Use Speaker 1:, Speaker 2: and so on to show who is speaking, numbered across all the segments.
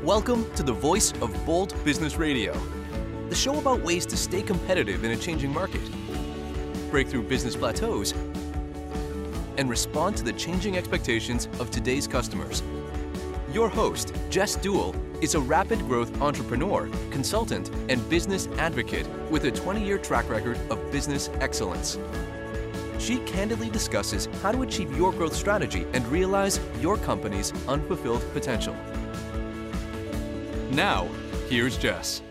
Speaker 1: Welcome to the Voice of Bold Business Radio, the show about ways to stay competitive in a changing market, break through business plateaus, and respond to the changing expectations of today's customers. Your host, Jess Dewell, is a rapid growth entrepreneur, consultant, and business advocate with a 20-year track record of business excellence. She candidly discusses how to achieve your growth strategy and realize your company's unfulfilled potential. Now, here's Jess.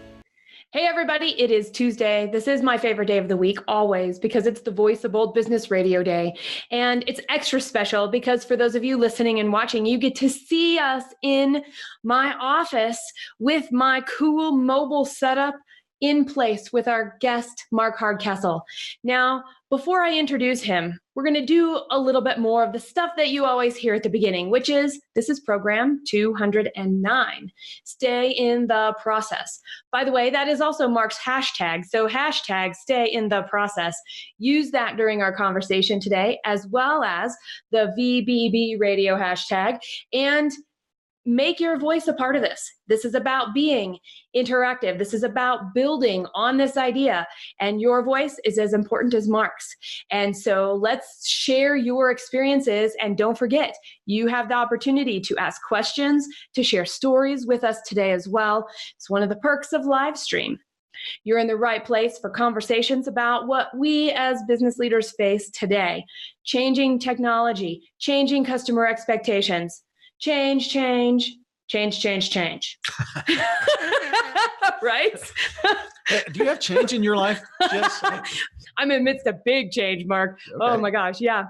Speaker 2: Hey everybody, it is Tuesday. This is my favorite day of the week, always, because it's the Voice of Bold Business Radio Day. And it's extra special because for those of you listening and watching, you get to see us in my office with my cool mobile setup in place with our guest, Mark Hardcastle. Now, before I introduce him, we're going to do a little bit more of the stuff that you always hear at the beginning, which is, this is program 209. Stay in the process. By the way, that is also Mark's hashtag. So hashtag stay in the process. Use that during our conversation today, as well as the VBB radio hashtag, and make your voice a part of this. This is about being interactive. This is about building on this idea. And your voice is as important as Mark's. And so let's share your experiences. And don't forget, you have the opportunity to ask questions, to share stories with us today as well. It's one of the perks of live stream. You're in the right place for conversations about what we as business leaders face today. Changing technology, changing customer expectations. Change. Right?
Speaker 3: Do you have change in your life, Jess?
Speaker 2: I'm amidst a big change, Mark. Okay. Oh my gosh, yeah.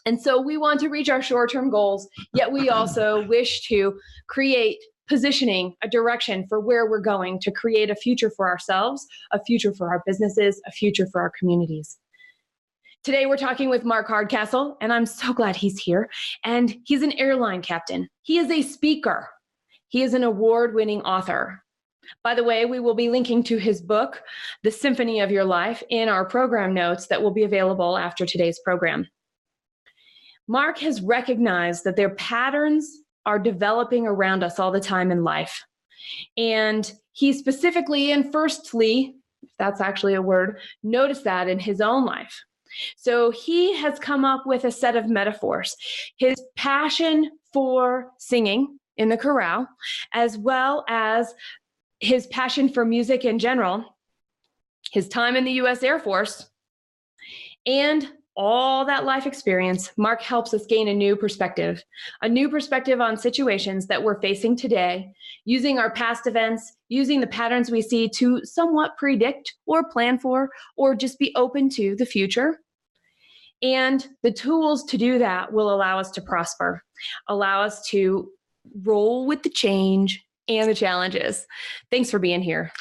Speaker 2: And so we want to reach our short-term goals, yet we also wish to create positioning, a direction for where we're going to create a future for ourselves, a future for our businesses, a future for our communities. Today, we're talking with Mark Hardcastle, and I'm so glad he's here. And he's an airline captain. He is a speaker. He is an award-winning author. By the way, we will be linking to his book, The Symphony of Your Life, in our program notes that will be available after today's program. Mark has recognized that their patterns are developing around us all the time in life. And he specifically and firstly, if that's actually a word, noticed that in his own life. So he has come up with a set of metaphors. His passion for singing in the chorale, as well as his passion for music in general, his time in the U.S. Air Force, and all that life experience, Mark helps us gain a new perspective on situations that we're facing today, using our past events, using the patterns we see to somewhat predict or plan for, or just be open to the future. And the tools to do that will allow us to prosper, allow us to roll with the change and the challenges. Thanks for being here.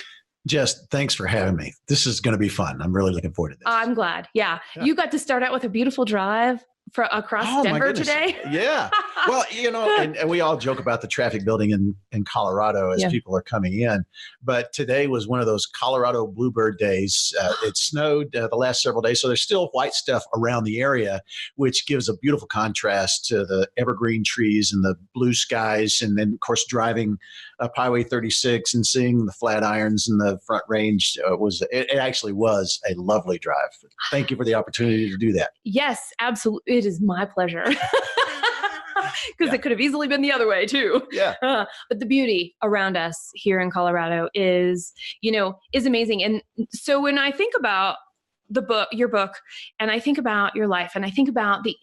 Speaker 3: Jess, thanks for having me. This is going to be fun. I'm really looking forward to this.
Speaker 2: I'm glad. Yeah. You got to start out with a beautiful drive across Denver today.
Speaker 3: Yeah. Well, and we all joke about the traffic building in Colorado as people are coming in. But today was one of those Colorado bluebird days. It snowed the last several days. So there's still white stuff around the area, which gives a beautiful contrast to the evergreen trees and the blue skies. And then, of course, driving up Highway 36 and seeing the flat irons in the Front Range it actually was a lovely drive. Thank you for the opportunity to do that.
Speaker 2: Yes, absolutely. It is my pleasure. Because it could have easily been the other way too.
Speaker 3: Yeah.
Speaker 2: But the beauty around us here in Colorado is amazing. And so when I think about your book, and I think about your life, and I think about the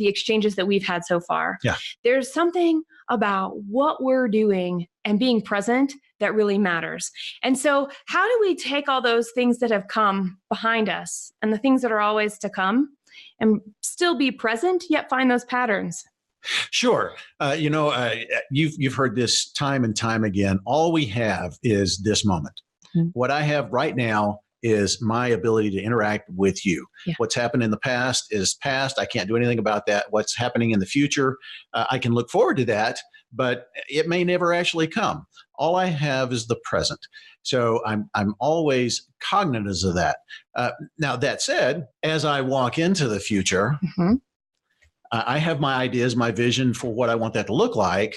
Speaker 2: exchanges that we've had so far, there's something about what we're doing and being present that really matters. And so how do we take all those things that have come behind us and the things that are always to come and still be present, yet find those patterns?
Speaker 3: Sure. You've heard this time and time again. All we have is this moment. Mm-hmm. What I have right now is my ability to interact with you. Yeah. What's happened in the past is past. I can't do anything about that. What's happening in the future, I can look forward to that, but it may never actually come. All I have is the present. So I'm always cognizant of that. Now, that said, as I walk into the future, I have my ideas, my vision for what I want that to look like.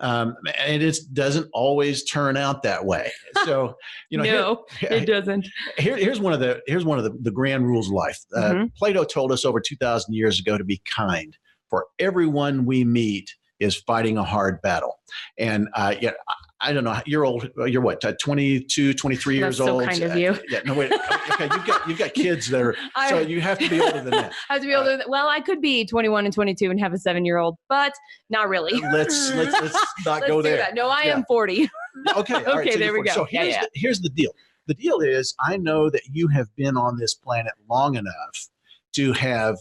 Speaker 3: And it doesn't always turn out that way. So,
Speaker 2: no, it doesn't.
Speaker 3: Here's one of the grand rules of life. Plato told us over 2,000 years ago to be kind, for everyone we meet is fighting a hard battle. And I don't know. You're old. You're what? 22, 23 years old.
Speaker 2: That's so kind of you.
Speaker 3: Yeah. No, wait. Okay. You've got kids that are. So you have to be older than that.
Speaker 2: I have to be older. Well, I could be 21 and 22 and have a 7-year-old, but not really.
Speaker 3: Let's not go there.
Speaker 2: That. No, I am 40.
Speaker 3: Okay. All right,
Speaker 2: okay.
Speaker 3: so
Speaker 2: there we go.
Speaker 3: So here's the deal. The deal is, I know that you have been on this planet long enough to have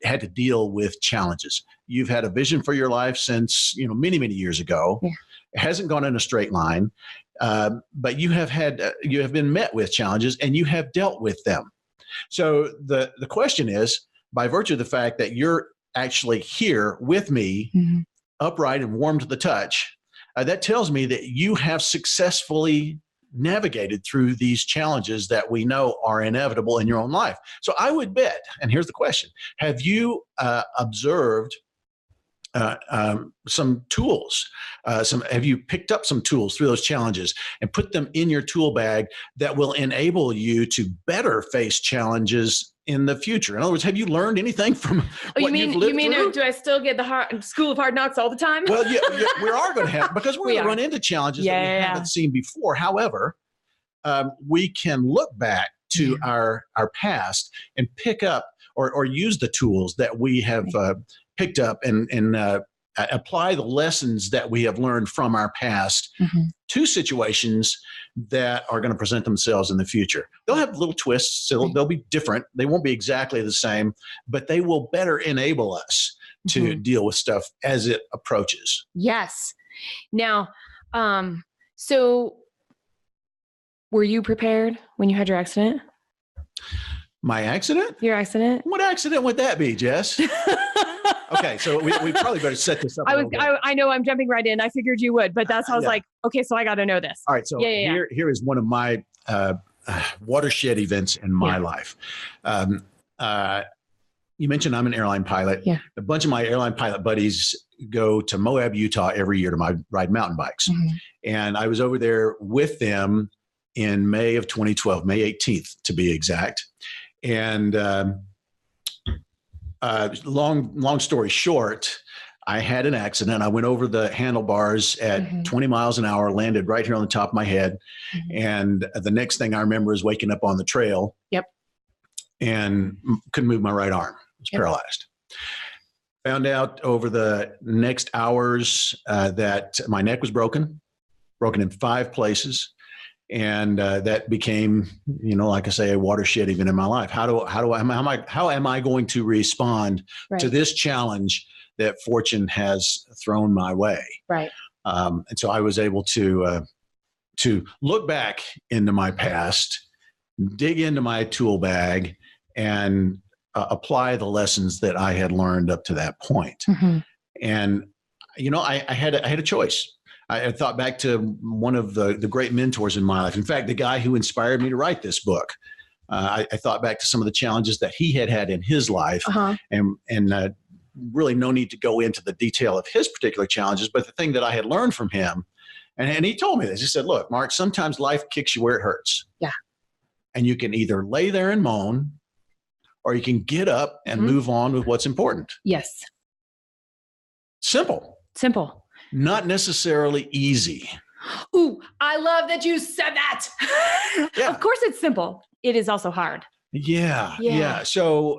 Speaker 3: had to deal with challenges. You've had a vision for your life since many, many years ago. Yeah. It hasn't gone in a straight line, but you have been met with challenges and you have dealt with them. So the question is, by virtue of the fact that you're actually here with me, upright and warm to the touch, that tells me that you have successfully navigated through these challenges that we know are inevitable in your own life. So I would bet, and here's the question, have you observed some tools? Have you picked up some tools through those challenges and put them in your tool bag that will enable you to better face challenges in the future? In other words, have you learned anything from what you've lived through?
Speaker 2: Do I still get the school of hard knocks all the time?
Speaker 3: Well, yeah, we are going to have, because we're going to run into challenges that we haven't seen before. However, we can look back to our past and pick up or use the tools that we have picked up and apply the lessons that we have learned from our past to situations that are going to present themselves in the future. They'll have little twists. So they'll be different. They won't be exactly the same, but they will better enable us to deal with stuff as it approaches.
Speaker 2: Yes. Now, so were you prepared when you had your accident?
Speaker 3: My accident?
Speaker 2: Your accident?
Speaker 3: What accident would that be, Jess? Okay, so we probably better set this up.
Speaker 2: I know I'm jumping right in. I figured you would, but that's how I was like, okay, so I got to know this.
Speaker 3: All right, so here is one of my watershed events in my life. You mentioned I'm an airline pilot. Yeah. A bunch of my airline pilot buddies go to Moab, Utah every year to ride mountain bikes. And I was over there with them in May of 2012, May 18th to be exact. And long story short, I had an accident. I went over the handlebars at 20 miles an hour, landed right here on the top of my head. And the next thing I remember is waking up on the trail. And couldn't move my right arm. I was paralyzed. Found out over the next hours that my neck was broken in 5 places. And that became, like I say, a watershed event in my life. How am I going to respond to this challenge that fortune has thrown my way? Right. And so I was able to look back into my past, dig into my tool bag, and apply the lessons that I had learned up to that point. And I had a choice. I thought back to one of the great mentors in my life. In fact, the guy who inspired me to write this book. I thought back to some of the challenges that he had in his life, and really no need to go into the detail of his particular challenges. But the thing that I had learned from him, and he told me this, he said, "Look, Mark, sometimes life kicks you where it hurts. Yeah, and you can either lay there and moan, or you can get up and move on with what's important." Yes. Simple. Not necessarily easy.
Speaker 2: Ooh, I love that you said that. Of course it's simple. It is also hard.
Speaker 3: Yeah. So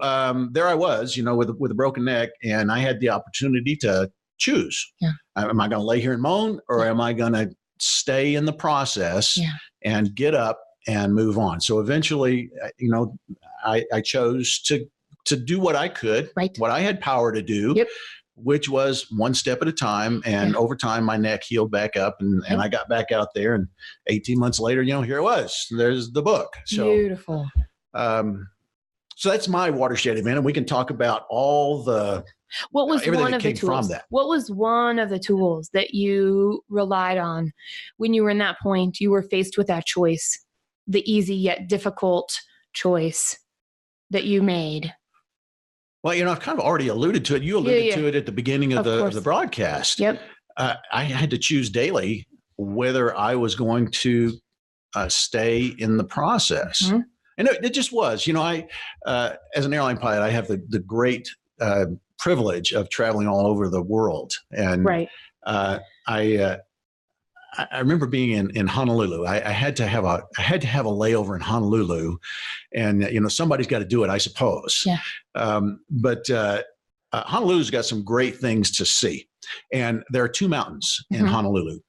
Speaker 3: there I was, with a broken neck, and I had the opportunity to choose. Am I going to lay here and moan, or am I going to stay in the process and get up and move on? So eventually, I chose to do what I could, what I had power to do. Which was one step at a time. And over time, my neck healed back up, and I got back out there. And 18 months later, here it was. There's the book. So beautiful. So that's my watershed event. And we can talk about all the
Speaker 2: what was one of the tools from that. What was one of the tools that you relied on when you were in that point? You were faced with that choice, the easy yet difficult choice that you made.
Speaker 3: Well, I've kind of already alluded to it. You alluded to it at the beginning of the broadcast. I had to choose daily whether I was going to stay in the process. Mm-hmm. And it just was, I, as an airline pilot, I have the great privilege of traveling all over the world. And
Speaker 2: right.
Speaker 3: I remember being in Honolulu. I had to have a layover in Honolulu, and somebody's got to do it, I suppose.
Speaker 2: Yeah.
Speaker 3: But Honolulu's got some great things to see, and there are two mountains in Honolulu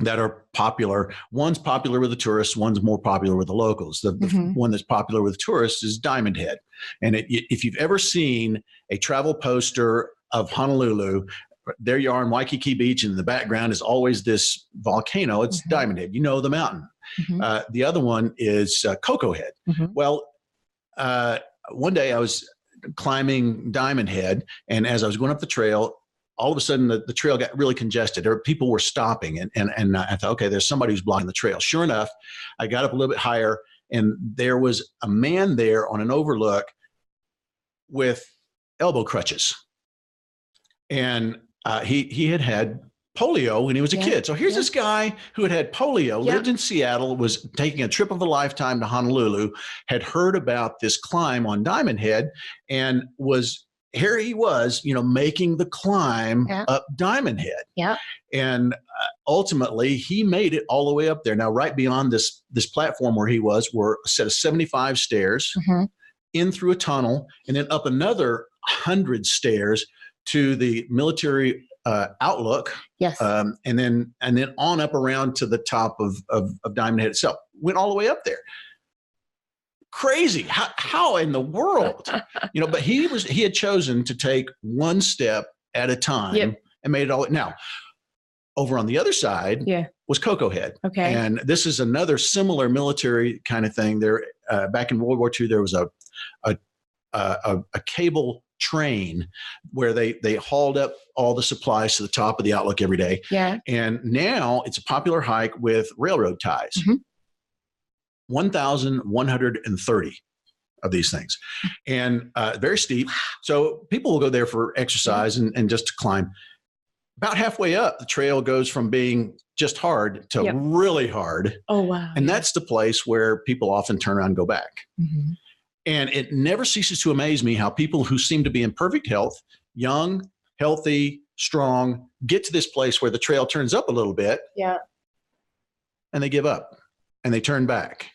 Speaker 3: that are popular. One's popular with the tourists. One's more popular with the locals. The one that's popular with tourists is Diamond Head, and if you've ever seen a travel poster of Honolulu, there you are on Waikiki Beach, and in the background is always this volcano. It's Diamond Head. The mountain. The other one is Cocoa Head. Well, one day I was climbing Diamond Head, and as I was going up the trail, all of a sudden the trail got really congested. People were stopping, and I thought, okay, there's somebody who's blocking the trail. Sure enough, I got up a little bit higher, and there was a man there on an overlook with elbow crutches. And he had polio when he was a kid. So here's this guy who had polio, lived in Seattle, was taking a trip of a lifetime to Honolulu, had heard about this climb on Diamond Head, and here he was, making the climb up Diamond Head.
Speaker 2: Yeah.
Speaker 3: And ultimately, he made it all the way up there. Now, right beyond this platform where he was were a set of 75 stairs, in through a tunnel, and then up another 100 stairs to the military outlook.
Speaker 2: Yes.
Speaker 3: And then on up around to the top of Diamond Head itself. Went all the way up there. Crazy. How in the world? But he had chosen to take one step at a time and made it all. Now, over on the other side was Cocoa Head.
Speaker 2: Okay.
Speaker 3: And this is another similar military kind of thing. There, back in World War II, there was a cable train where they hauled up all the supplies to the top of the outlook every day.
Speaker 2: Yeah.
Speaker 3: And now it's a popular hike with railroad ties. 1,130 of these things, and very steep. Wow. So people will go there for exercise and just to climb. About halfway up, the trail goes from being just hard to really hard.
Speaker 2: Oh, wow.
Speaker 3: And that's the place where people often turn around and go back. And it never ceases to amaze me how people who seem to be in perfect health, young, healthy, strong, get to this place where the trail turns up a little bit.
Speaker 2: Yeah.
Speaker 3: And they give up and they turn back.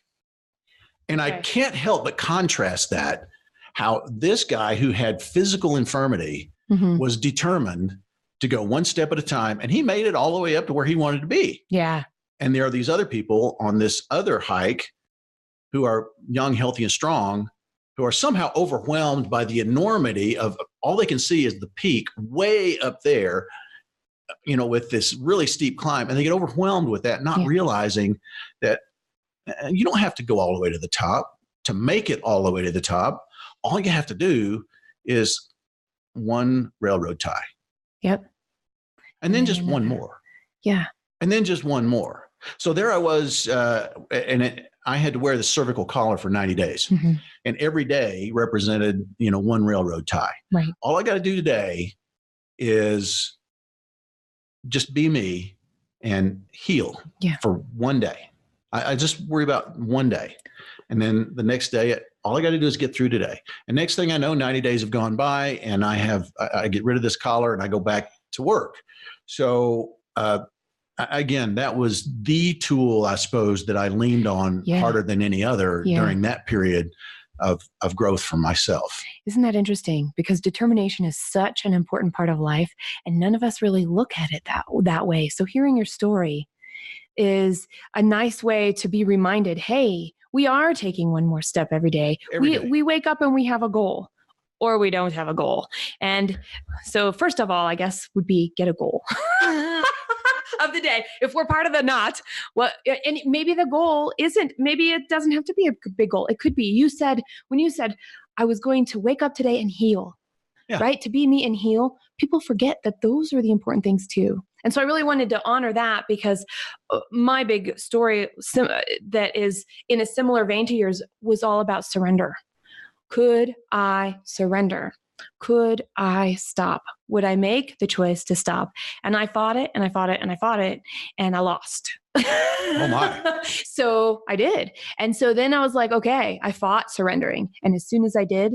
Speaker 3: And I can't help but contrast that, how this guy who had physical infirmity was determined to go one step at a time, and he made it all the way up to where he wanted to be.
Speaker 2: Yeah.
Speaker 3: And there are these other people on this other hike who are young, healthy, and strong, who are somehow overwhelmed by the enormity of all they can see is the peak way up there, with this really steep climb. And they get overwhelmed with that, not realizing that you don't have to go all the way to the top to make it all the way to the top. All you have to do is one railroad tie.
Speaker 2: Yep.
Speaker 3: And then just one more.
Speaker 2: Yeah.
Speaker 3: And then just one more. So there I was, I had to wear the cervical collar for 90 days. And every day represented, one railroad tie.
Speaker 2: Right.
Speaker 3: All I got to do today is just be me and heal for one day. I just worry about one day. And then the next day, all I got to do is get through today. And next thing I know, 90 days have gone by, and I get rid of this collar and I go back to work. So, again, that was the tool, I suppose, that I leaned on harder than any other during that period of growth for myself.
Speaker 2: Isn't that interesting? Because determination is such an important part of life, and none of us really look at it that way. So hearing your story is a nice way to be reminded, hey, we are taking one more step every day. We wake up and we have a goal, or we don't have a goal. And so first of all, I guess would be get a goal of the day. If we're part of the knot, and maybe the goal maybe it doesn't have to be a big goal. It could be, when you said, I was going to wake up today and heal, right? To be me and heal. People forget that those are the important things too. And so I really wanted to honor that, because my big story that is in a similar vein to yours was all about surrender. Could I surrender? Could I stop? would I make the choice to stop? And I fought it and I fought it and I fought it and I lost.
Speaker 3: Oh my.
Speaker 2: So I did. And so then I was like, okay, I fought surrendering. And as soon as I did,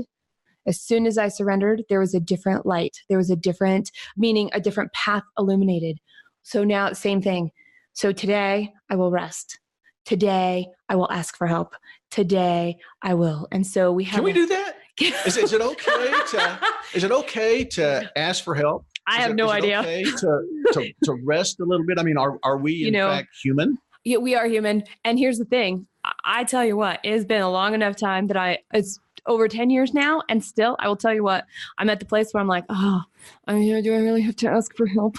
Speaker 2: as soon as I surrendered, there was a different light. There was a different meaning, a different path illuminated. So now same thing. So today I will rest. Today I will ask for help. Today I will. And so we have.
Speaker 3: Can we do that? Is it okay to ask for help?
Speaker 2: I have no idea.
Speaker 3: Okay to rest a little bit? I mean, are we in fact human?
Speaker 2: Yeah, we are human. And here's the thing. I tell you what, it has been a long enough time that it's over 10 years now. And still, I will tell you what, I'm at the place where I'm like, do I really have to ask for help?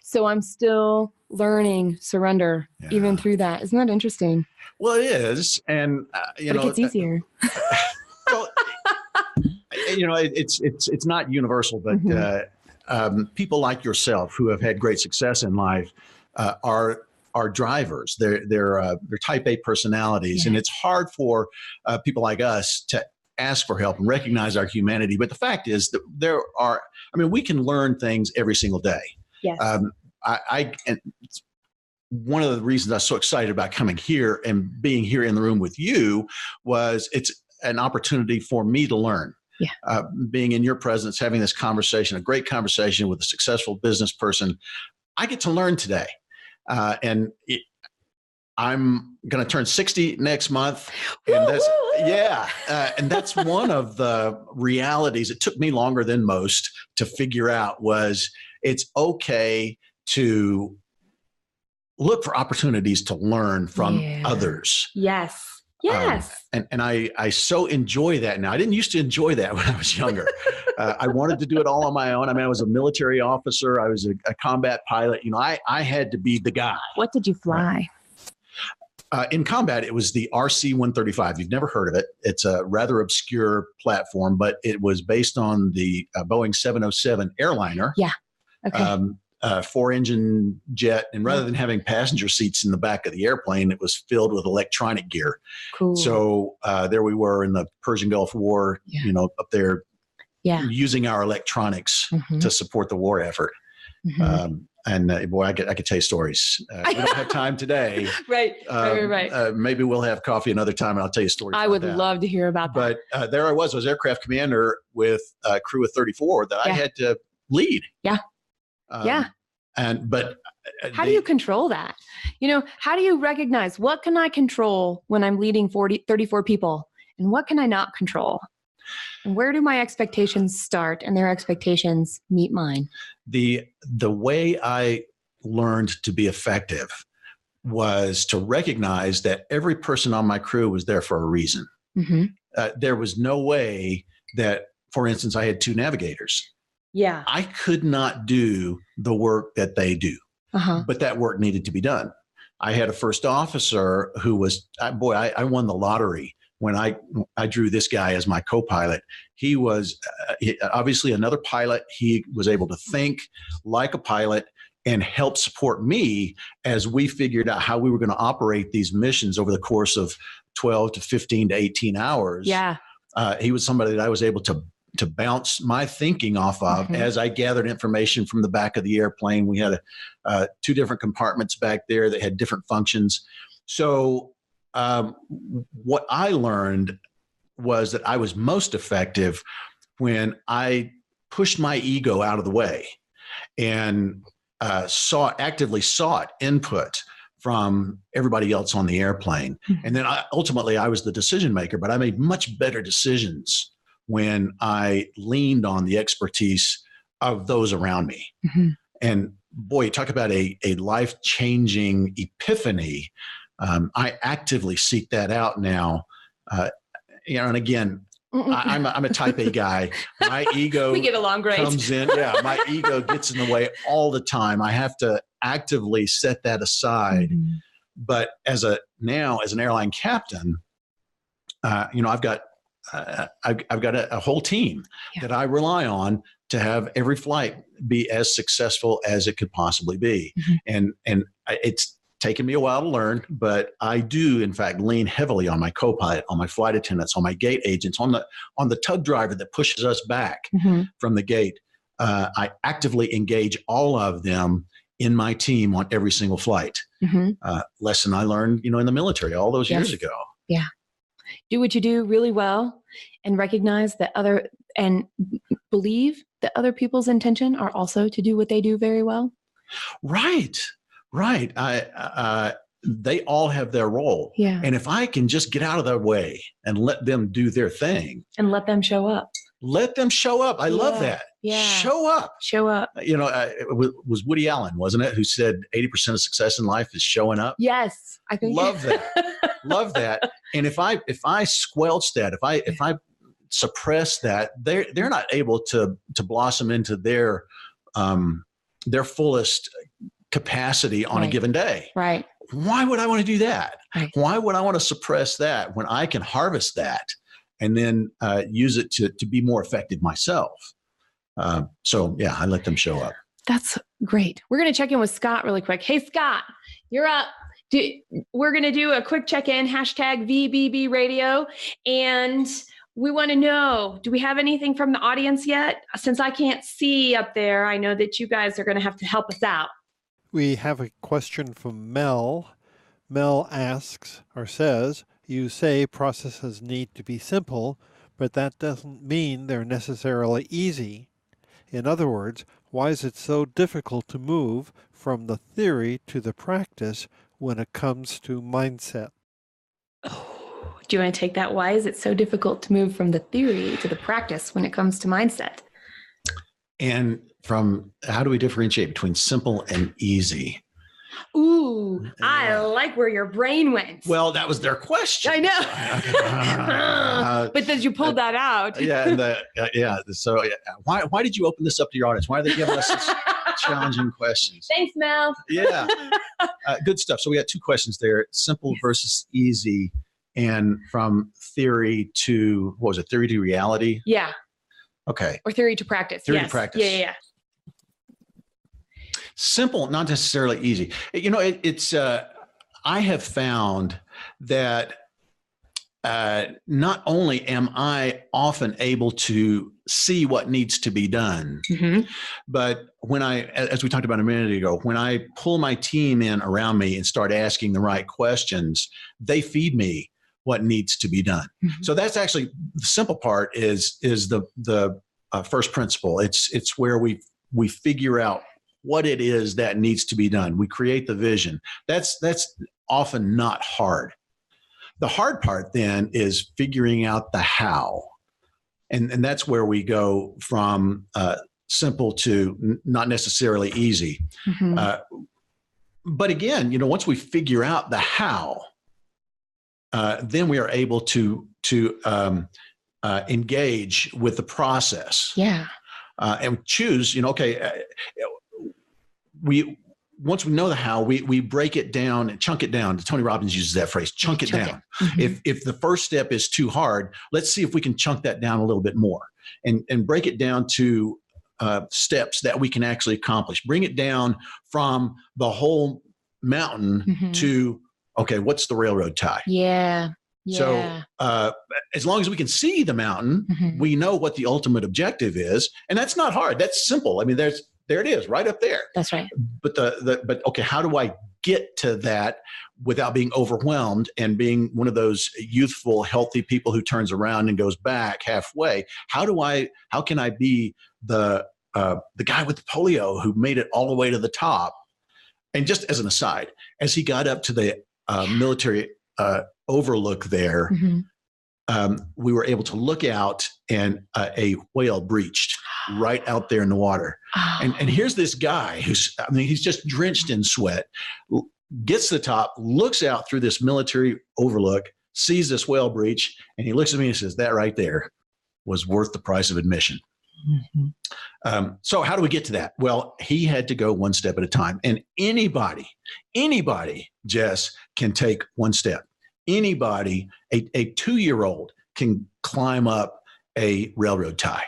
Speaker 2: So I'm still learning surrender even through that. Isn't that interesting?
Speaker 3: Well, it is. And,
Speaker 2: it gets easier.
Speaker 3: Well, it's not universal, but people like yourself who have had great success in life are drivers. They're type A personalities, and it's hard for people like us to ask for help and recognize our humanity. But the fact is that we can learn things every single day.
Speaker 2: Yes.
Speaker 3: And one of the reasons I was so excited about coming here and being here in the room with you was it's an opportunity for me to learn.
Speaker 2: Yeah.
Speaker 3: Being in your presence, having this conversation, a great conversation with a successful business person, I get to learn today. I'm going to turn 60 next month. And and that's one of the realities. It took me longer than most to figure out was it's okay to look for opportunities to learn from others.
Speaker 2: Yes. Yes.
Speaker 3: And I so enjoy that now. I didn't used to enjoy that when I was younger. I wanted to do it all on my own. I mean, I was a military officer. I was a combat pilot. I had to be the guy.
Speaker 2: What did you fly?
Speaker 3: In combat, it was the RC-135. You've never heard of it. It's a rather obscure platform, but it was based on the Boeing 707 airliner.
Speaker 2: Yeah. Okay.
Speaker 3: 4-engine jet, and rather than having passenger seats in the back of the airplane, it was filled with electronic gear.
Speaker 2: Cool.
Speaker 3: So there we were in the Persian Gulf War, up there using our electronics to support the war effort. Boy, I could tell you stories. We don't have time today.
Speaker 2: Right.
Speaker 3: Maybe we'll have coffee another time and I'll tell you stories.
Speaker 2: I would love to hear about that.
Speaker 3: But there I was aircraft commander with a crew of 34 that I had to lead.
Speaker 2: Yeah.
Speaker 3: But
Speaker 2: how do you control that? How do you recognize what can I control when I'm leading 34 people and what can I not control? And where do my expectations start and their expectations meet mine?
Speaker 3: The way I learned to be effective was to recognize that every person on my crew was there for a reason. There was no way that, for instance, I had 2 navigators.
Speaker 2: Yeah.
Speaker 3: I could not do the work that they do, but that work needed to be done. I had a first officer who was, I won the lottery when I drew this guy as my co-pilot. He was obviously another pilot. He was able to think like a pilot and help support me as we figured out how we were going to operate these missions over the course of 12 to 15 to 18 hours.
Speaker 2: Yeah.
Speaker 3: He was somebody that I was able to bounce my thinking off of as I gathered information from the back of the airplane. We had 2 different compartments back there that had different functions. So what I learned was that I was most effective when I pushed my ego out of the way and actively sought input from everybody else on the airplane. And then ultimately I was the decision maker, but I made much better decisions when I leaned on the expertise of those around me. And boy, you talk about a life-changing epiphany. I actively seek that out now. And again, I'm a type A guy. My ego
Speaker 2: we get along great.
Speaker 3: Comes in. Yeah, my ego gets in the way all the time. I have to actively set that aside. But as an airline captain, I've got a whole team that I rely on to have every flight be as successful as it could possibly be. And it's taken me a while to learn, but I do in fact lean heavily on my co-pilot, on my flight attendants, on my gate agents, on the tug driver that pushes us back from the gate. I actively engage all of them in my team on every single flight. Lesson I learned, in the military all those years ago.
Speaker 2: Yeah. Do what you do really well and recognize that and believe that other people's intention are also to do what they do very well.
Speaker 3: Right. They all have their role.
Speaker 2: Yeah.
Speaker 3: And if I can just get out of their way and let them do their thing.
Speaker 2: And let them show up.
Speaker 3: Let them show up. I love that.
Speaker 2: Yeah.
Speaker 3: Show up.
Speaker 2: It
Speaker 3: was Woody Allen, wasn't it, who said 80% of success in life is showing up?
Speaker 2: Yes, I think.
Speaker 3: Love that. Love that. And if I squelch that, if I suppress that, they're not able to blossom into their fullest capacity on a given day.
Speaker 2: Right.
Speaker 3: Why would I want to do that?
Speaker 2: Right.
Speaker 3: Why would I want to suppress that when I can harvest that and then use it to be more effective myself? So I let them show up.
Speaker 2: That's great. We're going to check in with Scott really quick. Hey, Scott, you're up. We're going to do a quick check-in, #VBB radio. And we want to know, do we have anything from the audience yet? Since I can't see up there, I know that you guys are going to have to help us out.
Speaker 4: We have a question from Mel. Mel asks or says, you say processes need to be simple, but that doesn't mean they're necessarily easy. In other words, why is it so difficult to move from the theory to the practice when it comes to mindset?
Speaker 2: Oh, do you want to take that? Why is it so difficult to move from the theory to the practice when it comes to mindset?
Speaker 3: And from how do we differentiate between simple and easy?
Speaker 2: Ooh, I like where your brain went.
Speaker 3: Well, that was their question.
Speaker 2: I know. But then you pulled that out.
Speaker 3: So why did you open this up to your audience? Why are they giving us such challenging questions?
Speaker 2: Thanks, Mel.
Speaker 3: Yeah. Good stuff. So we got two questions there: simple versus easy, and from theory to theory to reality?
Speaker 2: Yeah.
Speaker 3: Okay.
Speaker 2: Or theory to practice.
Speaker 3: Theory to practice.
Speaker 2: Yeah.
Speaker 3: Simple, not necessarily easy. It's I have found that not only am I often able to see what needs to be done, but when as we talked about a minute ago, when I pull my team in around me and start asking the right questions, they feed me what needs to be done. So that's actually the simple part is the first principle. It's where we figure out what it is that needs to be done. We create the vision. That's often not hard. The hard part then is figuring out the how. And that's where we go from simple to not necessarily easy. But again, once we figure out the how, then we are able to engage with the process. And choose, once we know the how, we break it down and chunk it down. Tony Robbins uses that phrase, chunk it down. If the first step is too hard, let's see if we can chunk that down a little bit more and break it down to steps that we can actually accomplish. Bring it down from the whole mountain to, okay, what's the railroad tie? So as long as we can see the mountain, we know what the ultimate objective is. And that's not hard. That's simple. I mean, there it is right up there.
Speaker 2: That's right.
Speaker 3: But okay, how do I get to that without being overwhelmed and being one of those youthful, healthy people who turns around and goes back halfway? How can I be the guy with the polio who made it all the way to the top? And just as an aside, as he got up to the military overlook there, we were able to look out and a whale breached right out there in the water. And here's this guy he's just drenched in sweat, gets to the top, looks out through this military overlook, sees this whale breach, and he looks at me and says, that right there was worth the price of admission. So how do we get to that? Well, he had to go one step at a time. And anybody, Jess, can take one step. Anybody, a 2-year-old can climb up a railroad tie.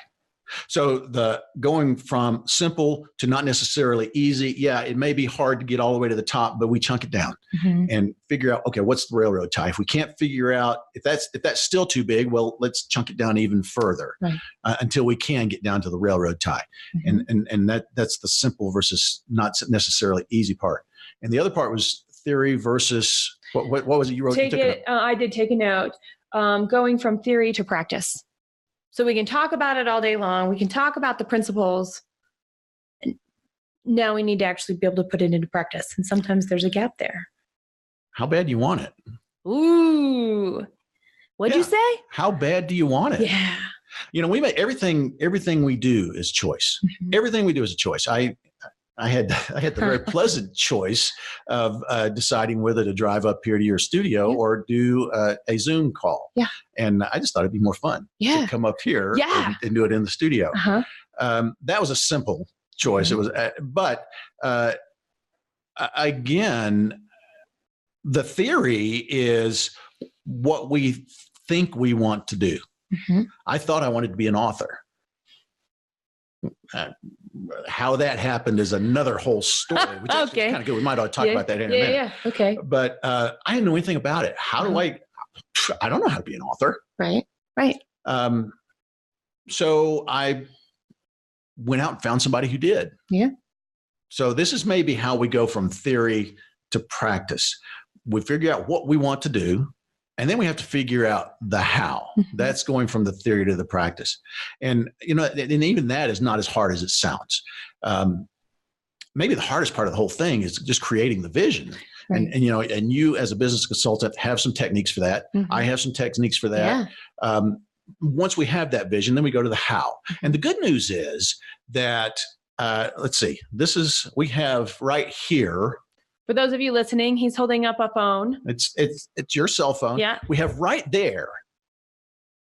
Speaker 3: So the going from simple to not necessarily easy, yeah, it may be hard to get all the way to the top, but we chunk it down and figure out, okay, what's the railroad tie? If we can't figure out if that's still too big, well, let's chunk it down even further until we can get down to the railroad tie. And that's the simple versus not necessarily easy part. And the other part was theory versus what was it you wrote?
Speaker 2: I did take a note. Going from theory to practice. So we can talk about it all day long. We can talk about the principles. And now we need to actually be able to put it into practice. And sometimes there's a gap there.
Speaker 3: How bad do you want it?
Speaker 2: Ooh. What'd you say?
Speaker 3: How bad do you want it?
Speaker 2: Yeah.
Speaker 3: You know, we make everything we do is choice. Everything we do is a choice. I had the very pleasant choice of deciding whether to drive up here to your studio or do a Zoom call. Yeah. And I just thought it'd be more fun to come up here and do it in the studio. That was a simple choice. It was, but again, the theory is what we think we want to do. I thought I wanted to be an author. How that happened is another whole story, which is kind of good. We might ought to talk about that in a minute.
Speaker 2: Yeah, okay.
Speaker 3: But I didn't know anything about it. How do I don't know how to be an author.
Speaker 2: Right.
Speaker 3: So I went out and found somebody who did. Yeah. So this is maybe how we go from theory to practice. We figure out what we want to do, and then we have to figure out the how. That's going from the theory to the practice. And, you know, and even that is not as hard as it sounds. Maybe the hardest part of the whole thing is just creating the vision. And you know, and you as a business consultant have some techniques for that. I have some techniques for that. Once we have that vision, then we go to the how. And the good news is that, let's see, we have right here.
Speaker 2: For those of you listening, he's holding up a phone.
Speaker 3: It's your cell phone.
Speaker 2: Yeah.
Speaker 3: We have right there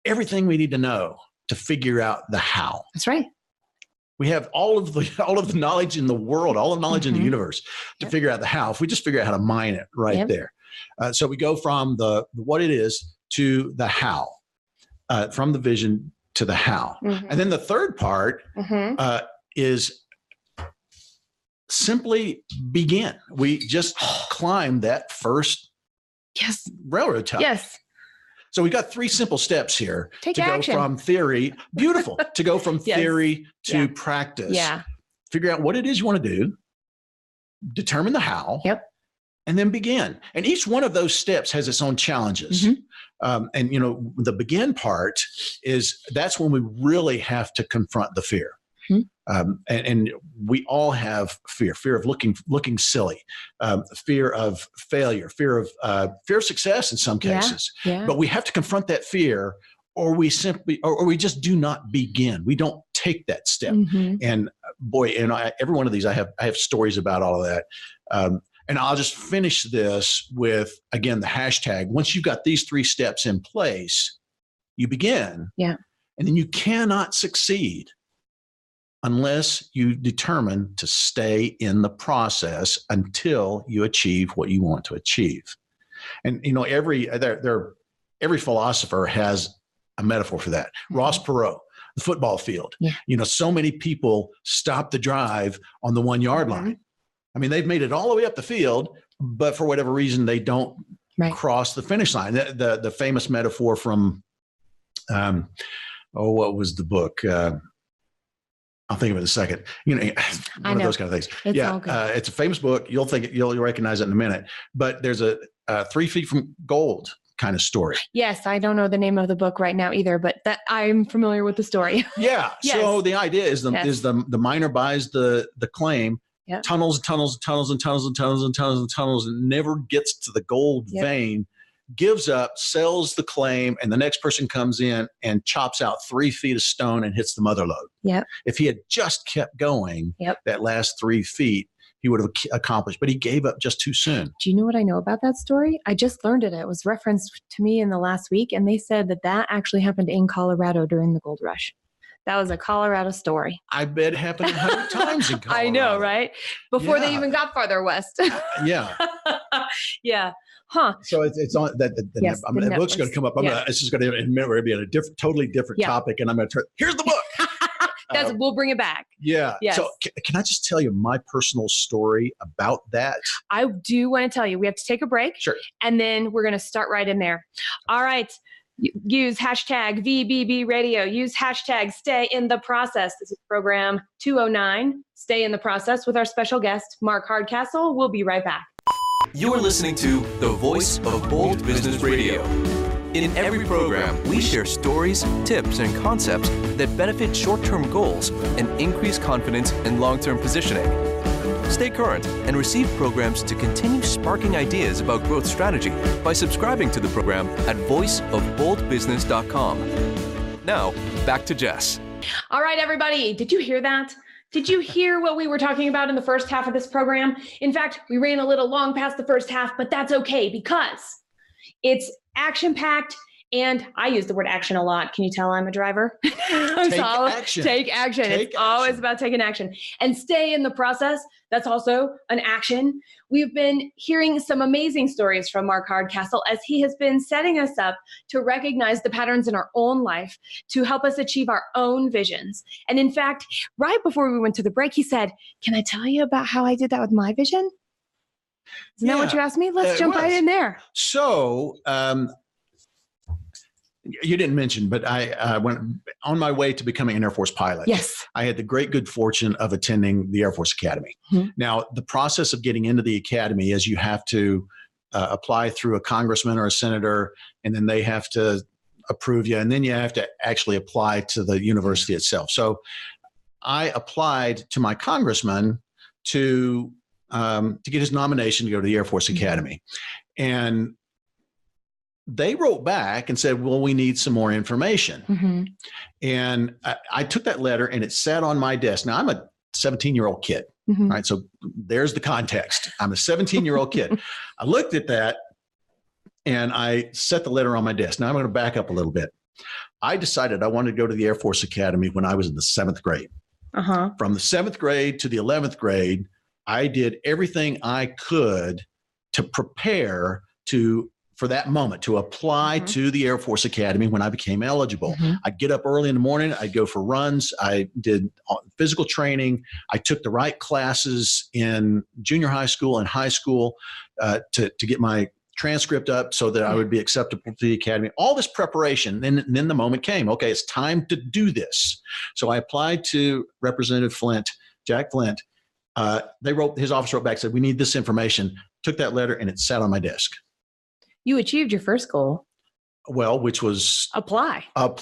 Speaker 3: everything we need to know to figure out the how.
Speaker 2: That's right.
Speaker 3: We have all of the knowledge in the world, all the knowledge in the universe to figure out the how. If we just figure out how to mine it right there. So we go from the what it is to the how, from the vision to the how. And then the third part is simply begin. We just climb that first railroad tie.
Speaker 2: Yes.
Speaker 3: So we got 3 simple steps here
Speaker 2: to action.
Speaker 3: Go from theory, to go from theory to practice.
Speaker 2: Yeah.
Speaker 3: Figure out what it is you want to do, determine the how, and then begin. And each one of those steps has its own challenges. And, you know, the begin part that's when we really have to confront the fear. And we all have fear of looking silly, fear of failure, fear of success in some cases. But we have to confront that fear, or we just do not begin. We don't take that step. And boy, every one of these, I have stories about all of that. And I'll just finish this with, again, the hashtag. Once you've got these 3 steps in place, you begin. And then you cannot succeed unless you determine to stay in the process until you achieve what you want to achieve. And, you know, every philosopher has a metaphor for that. Ross Perot, the football field. You know, so many people stop the drive on the 1-yard line. I mean, they've made it all the way up the field, but for whatever reason, they don't cross the finish line. The famous metaphor from, what was the book? I'll think of it in a second. You know, one of those kind of things. It's a famous book. You'll recognize it in a minute. But there's a 3 feet from gold kind of story.
Speaker 2: Yes, I don't know the name of the book right now either, but that I'm familiar with the story.
Speaker 3: So the idea is the miner buys the claim, tunnels and never gets to the gold vein. Gives up, sells the claim, and the next person comes in and chops out 3 feet of stone and hits the mother lode. If he had just kept going that last 3 feet, he would have accomplished, but he gave up just too soon.
Speaker 2: Do you know what I know about that story? I just learned it. It was referenced to me in the last week, and they said that actually happened in Colorado during the gold rush. That was a Colorado story.
Speaker 3: I bet it happened 100 times in Colorado.
Speaker 2: I know, right? Before they even got farther west.
Speaker 3: So it's on that. The book's going to come up. It's just going to be on a totally different topic, and I'm going to turn. Here's the book.
Speaker 2: We'll bring it back.
Speaker 3: Yeah.
Speaker 2: Yes.
Speaker 3: So can I just tell you my personal story about that?
Speaker 2: I do want to tell you, we have to take a break.
Speaker 3: Sure.
Speaker 2: And then we're going to start right in there. All right. Use hashtag VBB radio. Use hashtag stay in the process. This is program 209, Stay in the Process, with our special guest, Mark Hardcastle. We'll be right back.
Speaker 1: You're listening to the voice of Bold Business Radio. In every program, we share stories, tips, and concepts that benefit short-term goals and increase confidence in long-term positioning. Stay current and receive programs to continue sparking ideas about growth strategy by subscribing to the program at voiceofboldbusiness.com. Now, back to Jess.
Speaker 2: All right, everybody. Did you hear that? Did you hear what we were talking about in the first half of this program? In fact, we ran a little long past the first half, but that's okay because it's action-packed. And I use the word action a lot. Can you tell I'm a driver?
Speaker 3: Take action.
Speaker 2: Take action. It's always about taking action. And stay in the process. That's also an action. We've been hearing some amazing stories from Mark Hardcastle as he has been setting us up to recognize the patterns in our own life to help us achieve our own visions. And in fact, right before we went to the break, he said, "Can I tell you about how I did that with my vision?" Isn't that what you asked me? Let's jump right in there.
Speaker 3: So, you didn't mention, but I went on my way to becoming an Air Force pilot.
Speaker 2: Yes.
Speaker 3: I had the great good fortune of attending the Air Force Academy. Mm-hmm. Now, the process of getting into the academy is you have to apply through a congressman or a senator, and then they have to approve you, and then you have to actually apply to the university itself. So I applied to my congressman to get his nomination to go to the Air Force Academy. And they wrote back and said, well, we need some more information. Mm-hmm. And I took that letter and it sat on my desk. Now, I'm a 17-year-old kid, mm-hmm. right? So there's the context. I'm a 17-year-old kid. I looked at that and I set the letter on my desk. Now, I'm going to back up a little bit. I decided I wanted to go to the Air Force Academy when I was in the 7th grade. Uh-huh. From the 7th grade to the 11th grade, I did everything I could to prepare for that moment, to apply mm-hmm. to the Air Force Academy when I became eligible. Mm-hmm. I'd get up early in the morning. I'd go for runs. I did physical training. I took the right classes in junior high school and high school to get my transcript up so that I would be acceptable to the academy. All this preparation. Then the moment came. Okay, it's time to do this. So I applied to Representative Flint, Jack Flint. His office wrote back, said, we need this information. Took that letter and it sat on my desk.
Speaker 2: You achieved your first goal.
Speaker 3: Well, which was
Speaker 2: apply.
Speaker 3: But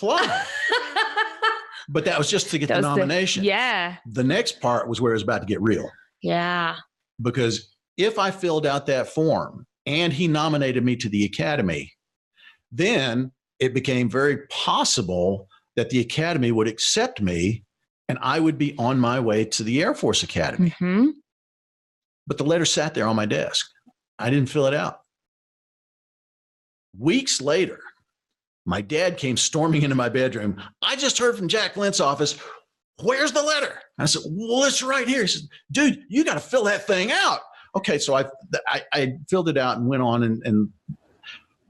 Speaker 3: that was just to get the nomination.
Speaker 2: Yeah.
Speaker 3: The next part was where it was about to get real.
Speaker 2: Yeah.
Speaker 3: Because if I filled out that form and he nominated me to the academy, then it became very possible that the academy would accept me and I would be on my way to the Air Force Academy. Mm-hmm. But the letter sat there on my desk. I didn't fill it out. Weeks later, my dad came storming into my bedroom. I just heard from Jack Flint's office. Where's the letter? I said, well, it's right here. He said, dude, you got to fill that thing out. Okay, so I filled it out and went on.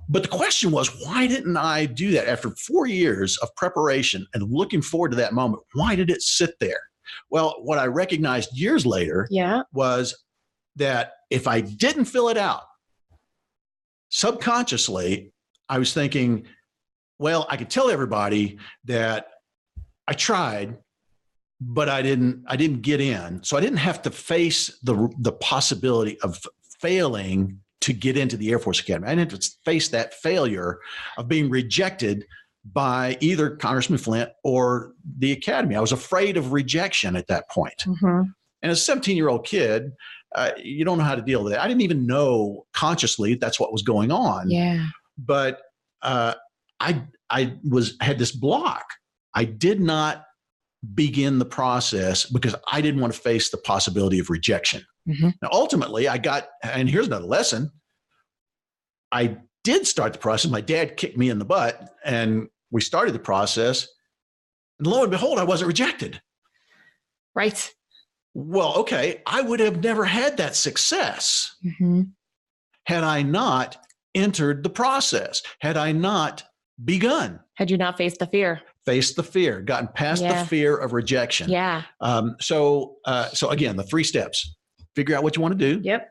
Speaker 3: But the question was, why didn't I do that after 4 years of preparation and looking forward to that moment? Why did it sit there? Well, what I recognized years later was that if I didn't fill it out, subconsciously, I was thinking, well, I could tell everybody that I tried, but I didn't get in. So I didn't have to face the possibility of failing to get into the Air Force Academy. I didn't have to face that failure of being rejected by either Congressman Flint or the academy. I was afraid of rejection at that point. Mm-hmm. And as a 17-year-old kid, you don't know how to deal with it. I didn't even know consciously that's what was going on.
Speaker 2: Yeah.
Speaker 3: But I had this block. I did not begin the process because I didn't want to face the possibility of rejection. Mm-hmm. Now, ultimately, and here's another lesson. I did start the process. My dad kicked me in the butt and we started the process. And lo and behold, I wasn't rejected.
Speaker 2: Right.
Speaker 3: Well, okay, I would have never had that success mm-hmm. had I not entered the process, had I not begun.
Speaker 2: Had you not faced the fear.
Speaker 3: faced the fear, gotten past the fear of rejection.
Speaker 2: Yeah.
Speaker 3: So again, the 3 steps: figure out what you want to do.
Speaker 2: Yep.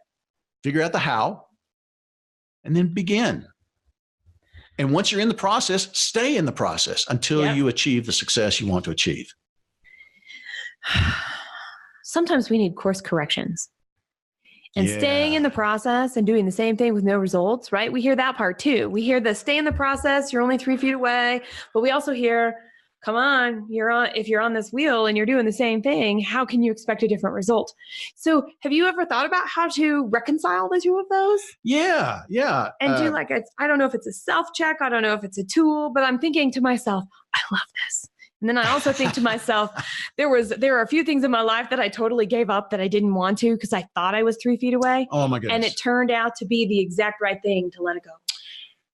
Speaker 3: Figure out the how, and then begin. And once you're in the process, stay in the process until you achieve the success you want to achieve.
Speaker 2: Sometimes we need course corrections. And staying in the process and doing the same thing with no results, right? We hear that part too. We hear the stay in the process, you're only 3 feet away. But we also hear, come on, if you're on this wheel and you're doing the same thing, how can you expect a different result? So have you ever thought about how to reconcile the 2 of those?
Speaker 3: Yeah.
Speaker 2: And do I don't know if it's a self-check, I don't know if it's a tool, but I'm thinking to myself, I love this. And then I also think to myself, there are a few things in my life that I totally gave up that I didn't want to because I thought I was 3 feet away.
Speaker 3: Oh my goodness.
Speaker 2: And it turned out to be the exact right thing to let it go.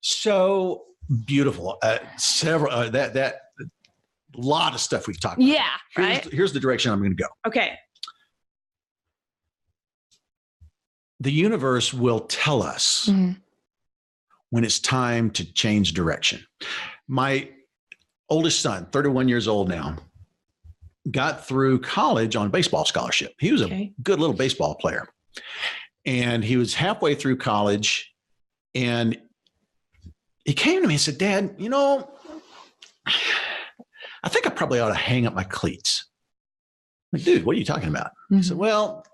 Speaker 3: So beautiful. That lot of stuff we've talked about.
Speaker 2: Yeah. Right.
Speaker 3: Here's the direction I'm going to go.
Speaker 2: Okay.
Speaker 3: The universe will tell us when it's time to change direction. My oldest son, 31 years old now, got through college on a baseball scholarship. He was a good little baseball player. And he was halfway through college and he came to me and said, Dad, I think I probably ought to hang up my cleats. I'm like, dude, what are you talking about? He said, well,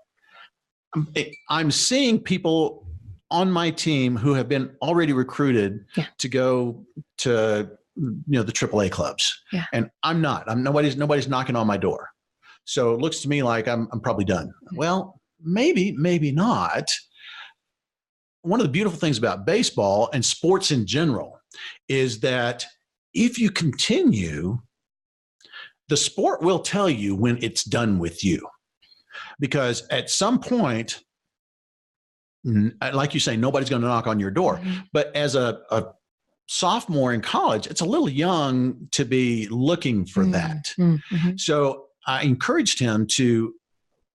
Speaker 3: I'm seeing people on my team who have been already recruited to go to the AAA clubs. Yeah. And I'm not. Nobody's knocking on my door. So it looks to me like I'm probably done. Well, maybe not. One of the beautiful things about baseball and sports in general is that if you continue, the sport will tell you when it's done with you. Because at some point, like you say, nobody's going to knock on your door. But as a sophomore in college, it's a little young to be looking for that. So I encouraged him to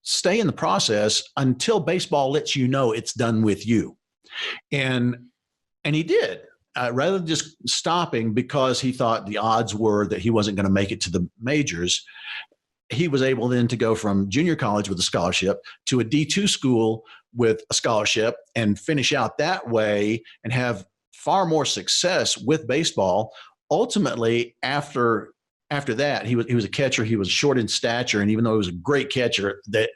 Speaker 3: stay in the process until baseball lets you know it's done with you. And he did, rather than just stopping because he thought the odds were that he wasn't going to make it to the majors. He was able then to go from junior college with a scholarship to a D2 school with a scholarship and finish out that way and have far more success with baseball. Ultimately, after that, he was a catcher. He was short in stature, and even though he was a great catcher, they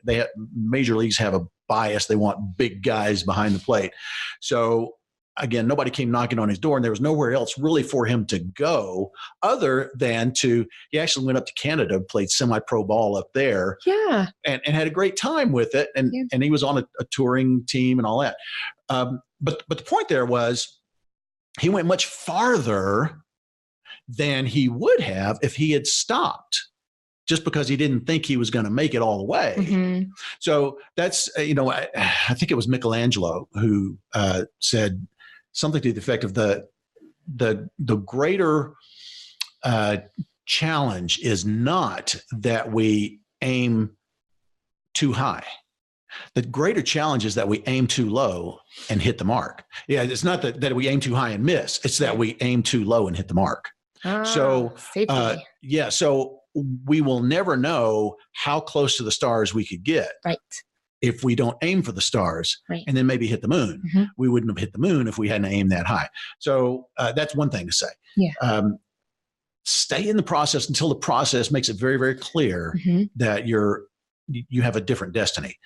Speaker 3: major leagues have a bias. They want big guys behind the plate. So again, nobody came knocking on his door, and there was nowhere else really for him to go other than he actually went up to Canada, played semi-pro ball up there, and had a great time with it. And he was on a touring team and all that. But the point there was he went much farther than he would have if he had stopped, just because he didn't think he was going to make it all the way. So that's, I think it was Michelangelo who said something to the effect of the greater challenge is not that we aim too high. The greater challenge is that we aim too low and hit the mark. Yeah, it's not that we aim too high and miss. It's that we aim too low and hit the mark. So we will never know how close to the stars we could get. Right. If we don't aim for the stars and then maybe hit the moon. We wouldn't have hit the moon if we hadn't aimed that high. So that's one thing to say. Yeah. Stay in the process until the process makes it very, very clear that you have a different destiny.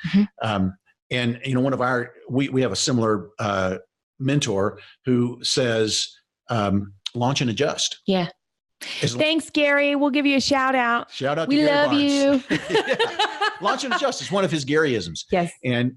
Speaker 3: And one of we have a similar mentor who says, launch and adjust. Yeah.
Speaker 2: Thanks, Gary. We'll give you a shout out.
Speaker 3: Shout out to
Speaker 2: Gary
Speaker 3: Barnes.
Speaker 2: We love
Speaker 3: you. Launch and adjust is one of his Garyisms. Yes. And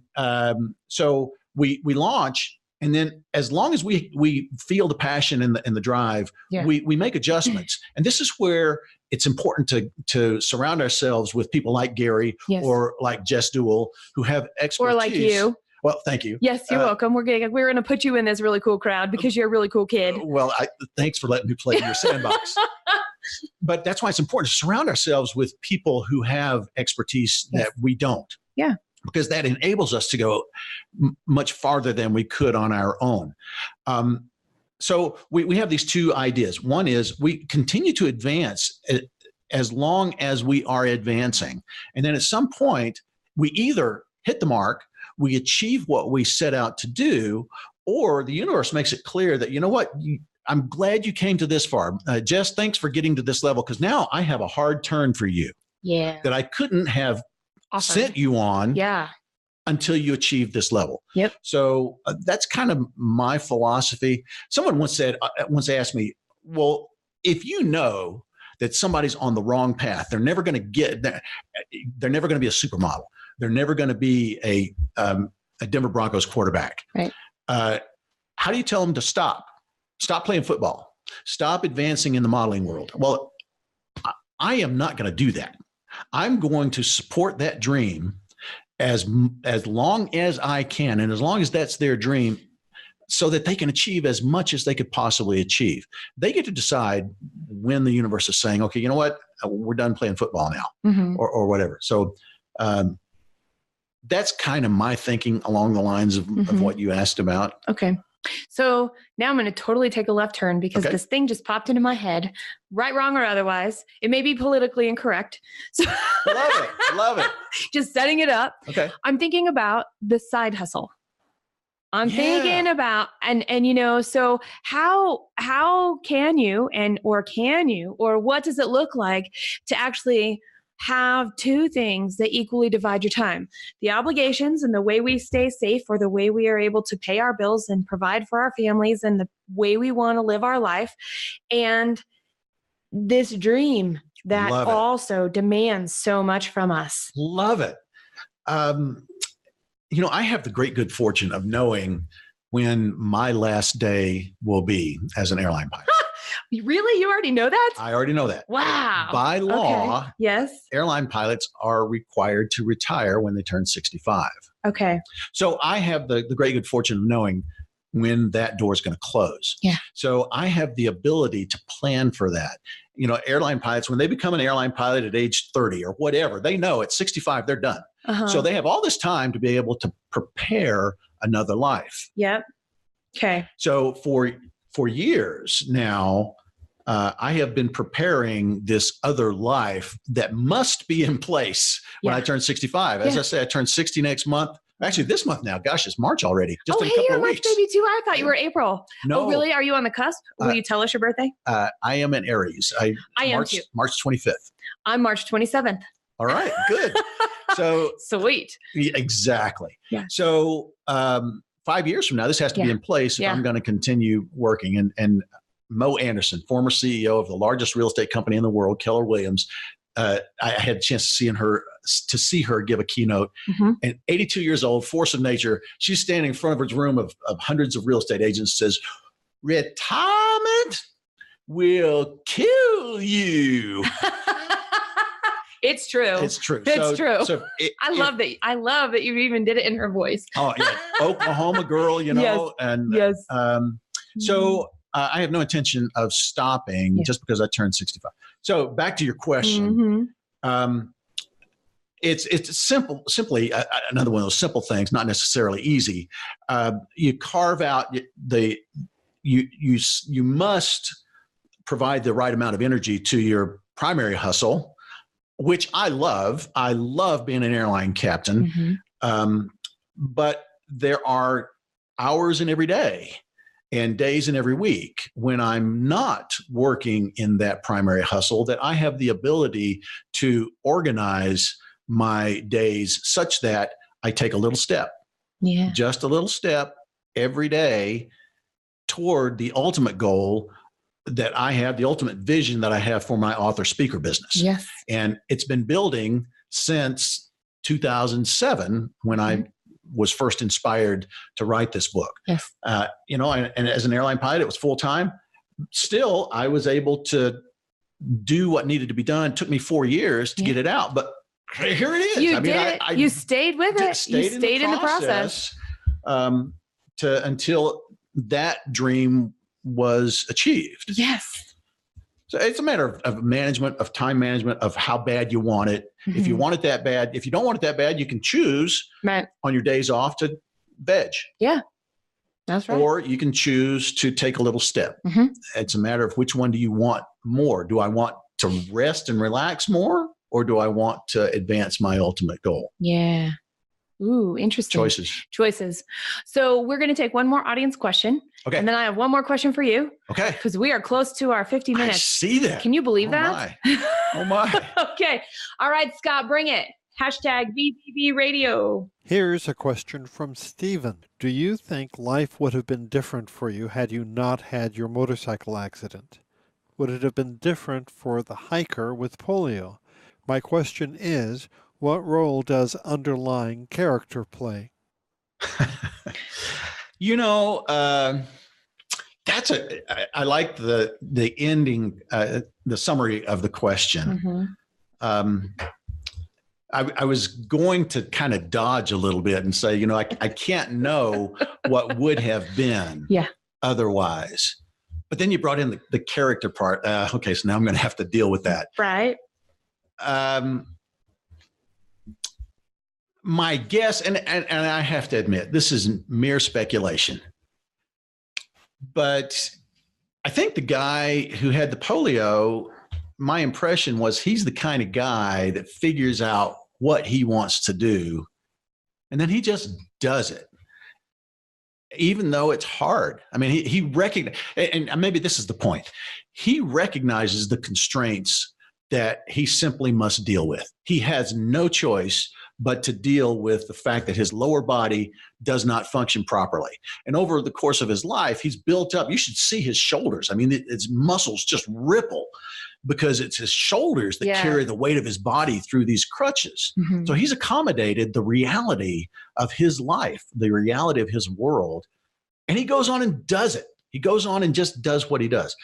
Speaker 3: so we launch, and then as long as we feel the passion and the drive, we make adjustments. And this is where it's important to surround ourselves with people like Gary or like Jess Dewell, who have expertise.
Speaker 2: Or like you.
Speaker 3: Well, thank you.
Speaker 2: Yes, you're welcome. We're going to put you in this really cool crowd because you're a really cool kid.
Speaker 3: Well, thanks for letting me play in your sandbox. But that's why it's important to surround ourselves with people who have expertise that we don't. Yeah. Because that enables us to go much farther than we could on our own. So we have these two ideas. One is we continue to advance as long as we are advancing. And then at some point, we either hit the mark, we achieve what we set out to do, or the universe makes it clear that, you know what, I'm glad you came to this far. Jess, thanks for getting to this level, because now I have a hard turn for you that I couldn't have sent you on until you achieve this level.
Speaker 2: Yep.
Speaker 3: So that's kind of my philosophy. Someone once asked me, well, if you know that somebody's on the wrong path, they're never going to be a supermodel. They're never going to be a Denver Broncos quarterback.
Speaker 2: Right.
Speaker 3: How do you tell them to stop playing football, stop advancing in the modeling world? Well, I am not going to do that. I'm going to support that dream as long as I can, and as long as that's their dream, so that they can achieve as much as they could possibly achieve. They get to decide when the universe is saying, okay, you know what, we're done playing football now, or whatever. So that's kind of my thinking along the lines of what you asked about.
Speaker 2: Okay. So now I'm going to totally take a left turn, because this thing just popped into my head, right, wrong, or otherwise. It may be politically incorrect. So
Speaker 3: Love it.
Speaker 2: Just setting it up.
Speaker 3: Okay.
Speaker 2: I'm thinking about the side hustle. I'm thinking about, and so how can you, or what does it look like to actually have two things that equally divide your time? The obligations and the way we stay safe, or the way we are able to pay our bills and provide for our families, and the way we want to live our life, and this dream that also demands so much from us.
Speaker 3: Love it. I have the great good fortune of knowing when my last day will be as an airline pilot.
Speaker 2: Really? You already know that?
Speaker 3: I already know that.
Speaker 2: Wow.
Speaker 3: By law,
Speaker 2: yes,
Speaker 3: airline pilots are required to retire when they turn 65.
Speaker 2: Okay.
Speaker 3: So I have the great good fortune of knowing when that door is going to close.
Speaker 2: Yeah.
Speaker 3: So I have the ability to plan for that. Airline pilots, when they become an airline pilot at age 30 or whatever, they know at 65 they're done. So they have all this time to be able to prepare another life.
Speaker 2: Yep. Okay.
Speaker 3: So for years now, I have been preparing this other life that must be in place when I turn 65. As I say, I turn 60 next month. Actually, this month now. Gosh, it's March already. Just in a couple
Speaker 2: you're
Speaker 3: of
Speaker 2: March
Speaker 3: weeks.
Speaker 2: baby too. I thought you were April.
Speaker 3: No.
Speaker 2: Oh, really? Are you on the cusp? Will you tell us your birthday?
Speaker 3: I am an Aries. I
Speaker 2: am too.
Speaker 3: March 25th.
Speaker 2: I'm March 27th.
Speaker 3: All right, good. So
Speaker 2: sweet.
Speaker 3: Exactly.
Speaker 2: Yeah.
Speaker 3: So 5 years from now, this has to be in place if I'm going to continue working. And Mo Anderson, former CEO of the largest real estate company in the world, Keller Williams, I had a chance to see her give a keynote. And 82 years old, force of nature, she's standing in front of her room of hundreds of real estate agents, says, "Retirement will kill you."
Speaker 2: It's true.
Speaker 3: It's true.
Speaker 2: It's true.
Speaker 3: So
Speaker 2: I love that. I love that you even did it in her voice.
Speaker 3: Oh yeah, Oklahoma girl,
Speaker 2: Yes.
Speaker 3: So I have no intention of stopping just because I turned 65. So back to your question. It's simply another one of those simple things, not necessarily easy. You carve out you must provide the right amount of energy to your primary hustle, which I love. I love being an airline captain. But there are hours in every day and days in every week when I'm not working in that primary hustle that I have the ability to organize my days such that I take a little step, just a little step every day toward the ultimate goal that I have, the ultimate vision that I have for my author speaker business.
Speaker 2: Yes.
Speaker 3: And it's been building since 2007 when I was first inspired to write this book.
Speaker 2: Yes.
Speaker 3: And as an airline pilot, it was full time. Still, I was able to do what needed to be done. It took me 4 years to get it out, but here it is.
Speaker 2: You did it. You stayed with it. You stayed in the process.
Speaker 3: Until that dream was achieved.
Speaker 2: Yes.
Speaker 3: So it's a matter of management, of time management, of how bad you want it. If you want it that bad, if you don't want it that bad, you can choose on your days off to veg.
Speaker 2: Yeah. That's right.
Speaker 3: Or you can choose to take a little step.
Speaker 2: Mm-hmm.
Speaker 3: It's a matter of which one do you want more? Do I want to rest and relax more? Or do I want to advance my ultimate goal?
Speaker 2: Yeah. Ooh, interesting. Choices. So we're going to take one more audience question.
Speaker 3: Okay.
Speaker 2: And then I have one more question for you.
Speaker 3: Okay.
Speaker 2: Because we are close to our 50 minutes.
Speaker 3: I see that.
Speaker 2: Can you believe that?
Speaker 3: Oh my.
Speaker 2: Okay. All right, Scott, bring it. #VBB Radio.
Speaker 4: Here's a question from Stephen. Do you think life would have been different for you had you not had your motorcycle accident? Would it have been different for the hiker with polio? My question is, what role does underlying character play?
Speaker 3: I like the ending, the summary of the question.
Speaker 2: Mm-hmm.
Speaker 3: I was going to kind of dodge a little bit and say, I can't know what would have been otherwise. But then you brought in the character part. Okay, so now I'm going to have to deal with that.
Speaker 2: Right.
Speaker 3: My guess, and I have to admit, this is mere speculation, but I think the guy who had the polio, my impression was he's the kind of guy that figures out what he wants to do, and then he just does it, even though it's hard. I mean, he recognizes, and maybe this is the point, he recognizes the constraints that he simply must deal with. He has no choice but to deal with the fact that his lower body does not function properly. And over the course of his life, he's built up, you should see his shoulders. I mean, his muscles just ripple because it's his shoulders that carry the weight of his body through these crutches.
Speaker 2: Mm-hmm.
Speaker 3: So he's accommodated the reality of his life, the reality of his world, and he goes on and does it. He goes on and just does what he does.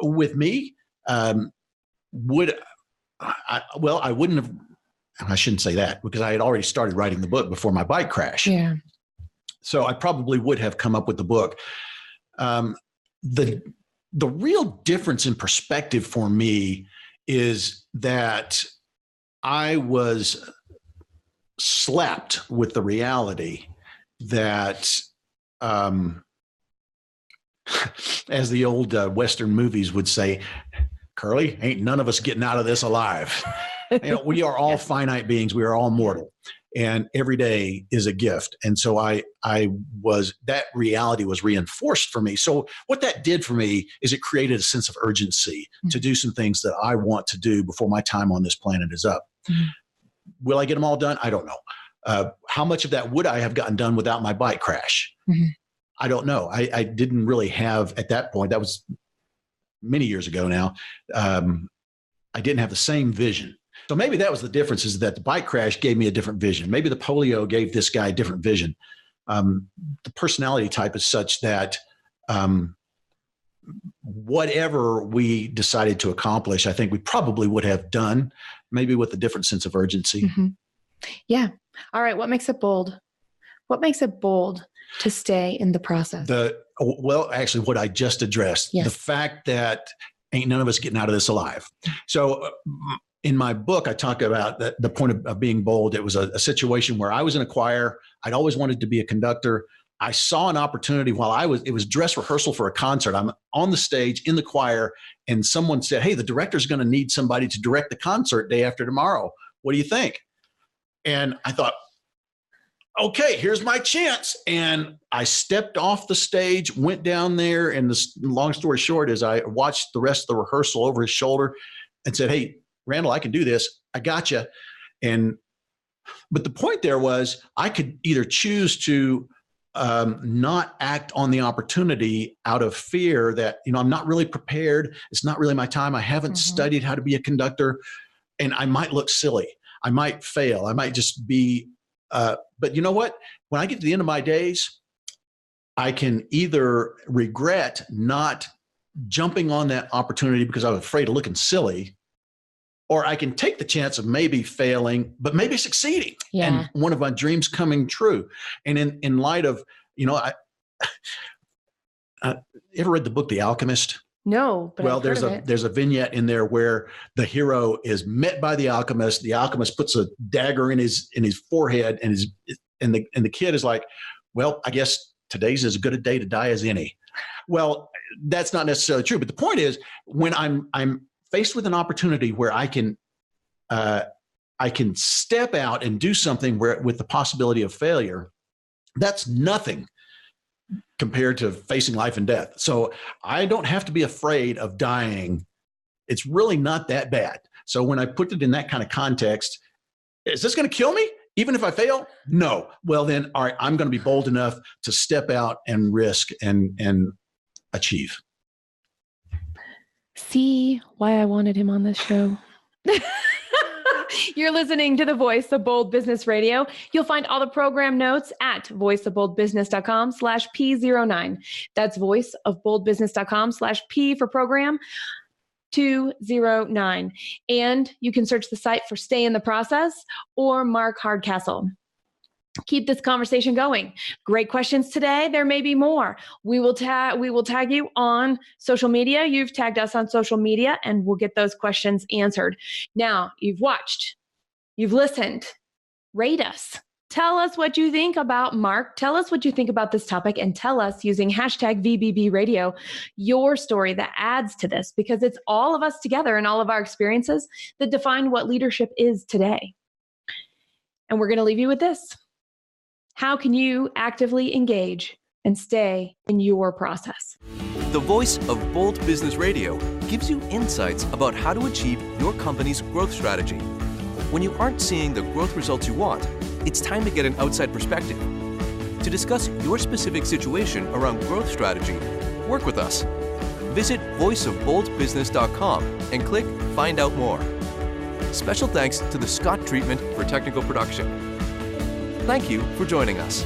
Speaker 3: With me, I wouldn't have, I shouldn't say that because I had already started writing the book before my bike crash.
Speaker 2: Yeah.
Speaker 3: So I probably would have come up with the book. The real difference in perspective for me is that I was slapped with the reality that, as the old Western movies would say, Curly, ain't none of us getting out of this alive. We are all finite beings. We are all mortal, and every day is a gift. And so that reality was reinforced for me. So what that did for me is it created a sense of urgency to do some things that I want to do before my time on this planet is up. Mm-hmm. Will I get them all done? I don't know. How much of that would I have gotten done without my bike crash? Mm-hmm. I don't know. I didn't really have at that point. That was many years ago now. I didn't have the same vision. So maybe that was the difference, is that the bike crash gave me a different vision. Maybe the polio gave this guy a different vision. The personality type is such that whatever we decided to accomplish, I think we probably would have done, maybe with a different sense of urgency.
Speaker 2: Mm-hmm. Yeah. All right. What makes it bold? What makes it bold to stay in the process?
Speaker 3: Actually, what I just addressed, the fact that ain't none of us getting out of this alive. So in my book, I talk about the point of being bold. It was a situation where I was in a choir. I'd always wanted to be a conductor. I saw an opportunity it was dress rehearsal for a concert. I'm on the stage in the choir, and someone said, hey, the director's going to need somebody to direct the concert day after tomorrow. What do you think? And I thought, okay, here's my chance. And I stepped off the stage, went down there, and the long story short is I watched the rest of the rehearsal over his shoulder and said, hey, Randall, I can do this. I got you. But the point there was I could either choose to not act on the opportunity out of fear that, I'm not really prepared. It's not really my time. I haven't studied how to be a conductor, and I might look silly. I might fail. I might just be, but you know what? When I get to the end of my days, I can either regret not jumping on that opportunity because I was afraid of looking silly, or I can take the chance of maybe failing, but maybe succeeding, and one of my dreams coming true. And in light of, I ever read the book, The Alchemist?
Speaker 2: No, but
Speaker 3: there's a vignette in there where the hero is met by the alchemist. The alchemist puts a dagger in his forehead, and the kid is like, well, I guess today's as good a day to die as any. Well, that's not necessarily true. But the point is, when I'm faced with an opportunity where I can step out and do something with the possibility of failure, that's nothing compared to facing life and death. So I don't have to be afraid of dying. It's really not that bad. So when I put it in that kind of context, is this going to kill me even if I fail? No. Well, then, all right, I'm going to be bold enough to step out and risk and achieve.
Speaker 2: See why I wanted him on this show. You're listening to the Voice of Bold Business Radio. You'll find all the program notes at voiceofboldbusiness.com/P09. That's voiceofboldbusiness.com/P for program 209. And you can search the site for Stay in the Process or Mark Hardcastle. Keep this conversation going. Great questions today. There may be more. We will tag you on social media. You've tagged us on social media, and we'll get those questions answered. Now, you've watched, you've listened, rate us. Tell us what you think about Mark. Tell us what you think about this topic, and tell us using hashtag VBB Radio your story that adds to this, because it's all of us together and all of our experiences that define what leadership is today. And we're going to leave you with this. How can you actively engage and stay in your process?
Speaker 1: The Voice of Bold Business Radio gives you insights about how to achieve your company's growth strategy. When you aren't seeing the growth results you want, it's time to get an outside perspective. To discuss your specific situation around growth strategy, work with us. Visit voiceofboldbusiness.com and click Find Out More. Special thanks to the Scott Treatment for technical production. Thank you for joining us.